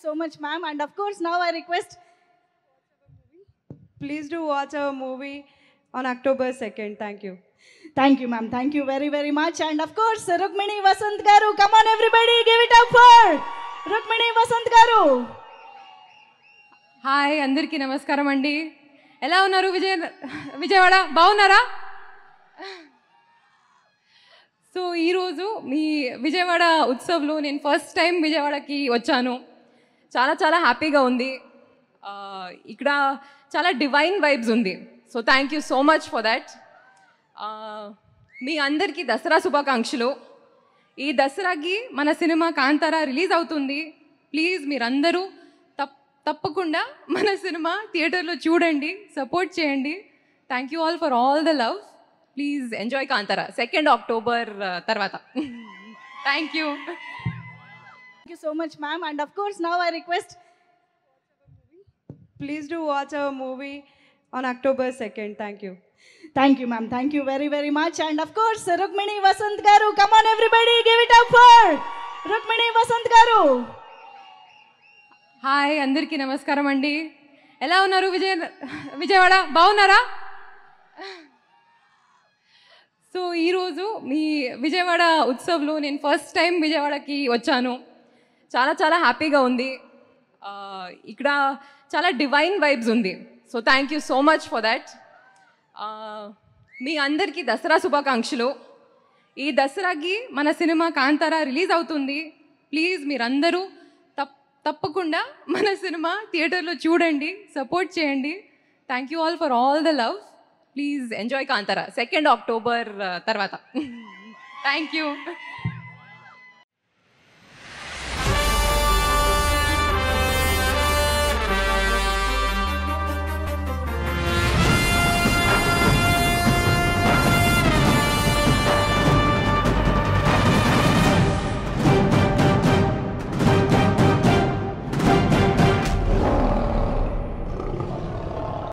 so much, ma'am. And of course, now I request. Please do watch our movie on October 2nd. Thank you. Thank you, ma'am. Thank you very, very much. And of course, Rukmini Vasant Garu. Come on, everybody, give it up for Rukmini Vasant Garu. Hi అందరికీ నమస్కారం అండి. ఎలా ఉన్నారు విజయవాడ బాగున్నారా? So ఈరోజు మీ విజయవాడ ఉత్సవ్లో నేను first time విజయవాడకి వచ్చాను. చాలా చాలా హ్యాపీగా ఉంది. ఇక్కడ చాలా డివైన్ వైబ్స్ ఉంది. So thank you so much for that. మీ అందరికీ దసరా శుభాకాంక్షలు. ఈ దసరాకి మన సినిమా కాంతారా రిలీజ్ అవుతుంది. ప్లీజ్ మీరందరూ తప్పకుండా మన సినిమా థియేటర్లో చూడండి, సపోర్ట్ చేయండి. Thank you all for all the love. Please enjoy Kantara 2nd October తర్వాత. Thank you. Thank you so much, ma'am. And of course, now I request. Please do watch our movie on October 2nd. Thank you. Thank you, ma'am. Thank you very, very much. And of course, Rukmini Vasant Garu. Come on, everybody, give it up for Rukmini Vasant Garu. Hi అందరికీ నమస్కారం అండి. ఎలా ఉన్నారు విజయవాడ బాగున్నారా? So ఈరోజు మీ విజయవాడ ఉత్సవ్లో నేను first time విజయవాడకి వచ్చాను. చాలా చాలా హ్యాపీగా ఉంది. ఇక్కడ చాలా డివైన్ వైబ్స్ ఉంది. So thank you so much for that. మీ అందరికీ దసరా శుభాకాంక్షలు. ఈ దసరాకి మన సినిమా కాంతారా రిలీజ్ అవుతుంది. ప్లీజ్ మీరందరూ తప్పకుండా మన సినిమా థియేటర్లో చూడండి, సపోర్ట్ చేయండి. Thank you all for all the love. Please enjoy Kantara 2nd October తర్వాత. Thank you.